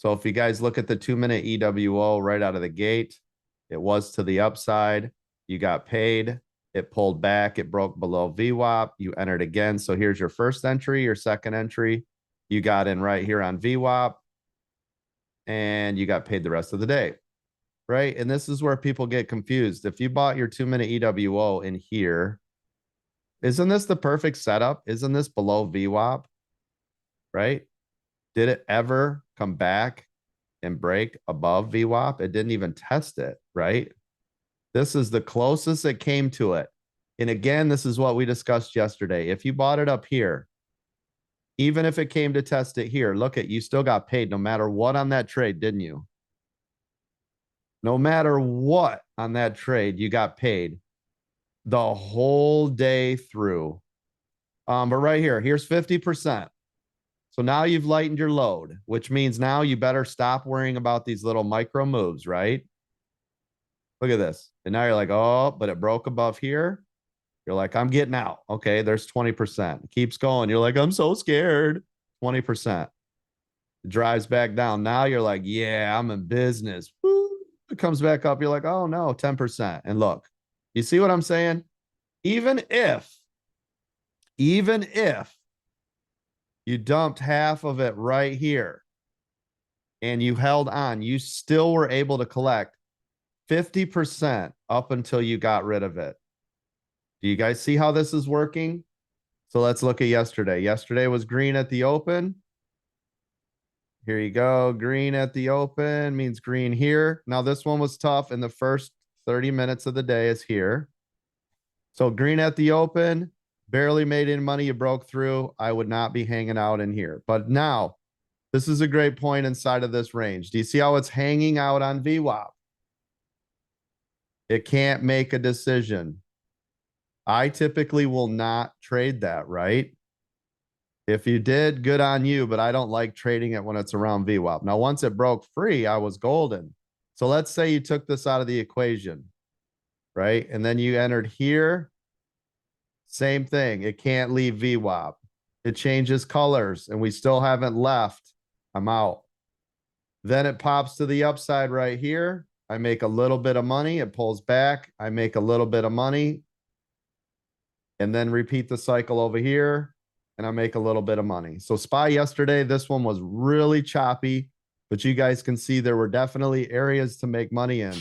So if you guys look at the 2-minute EWO right out of the gate, it was to the upside. You got paid. It pulled back. It broke below VWAP. You entered again. So here's your first entry, your second entry. You got in right here on VWAP. And you got paid the rest of the day. Right? And this is where people get confused. If you bought your 2-minute EWO in here, isn't this the perfect setup? Isn't this below VWAP? Right? Did it ever come back and break above VWAP? It didn't even test it, right? This is the closest it came to it. And again, this is what we discussed yesterday. If you bought it up here, even if it came to test it here, look at, you still got paid no matter what on that trade, didn't you? No matter what on that trade, you got paid the whole day through. But right here, here's 50%. So now you've lightened your load, which means now you better stop worrying about these little micro moves, right? Look at this. And now you're like, oh, but it broke above here. You're like, I'm getting out. Okay, there's 20%. It keeps going. You're like, I'm so scared. 20%. It drives back down. Now you're like, yeah, I'm in business. Woo. It comes back up. You're like, oh no, 10%. And look, you see what I'm saying? Even if you dumped half of it right here and you held on, you still were able to collect 50% up until you got rid of it. Do you guys see how this is working? So let's look at yesterday. Yesterday was green at the open. Here you go. Green at the open means green here. Now this one was tough in the first 30 minutes of the day is here. So green at the open, barely made any money. You broke through. I would not be hanging out in here. But now this is a great point inside of this range. Do you see how it's hanging out on VWAP? It can't make a decision. I typically will not trade that, right? If you did, good on you, but I don't like trading it when it's around VWAP. Now, once it broke free, I was golden. So let's say you took this out of the equation, right? And then you entered here. Same thing. It can't leave VWAP. It changes colors, and we still haven't left. I'm out. Then it pops to the upside right here. I make a little bit of money. It pulls back. I make a little bit of money. And then repeat the cycle over here. And I make a little bit of money. So SPY yesterday, this one was really choppy, but you guys can see there were definitely areas to make money in.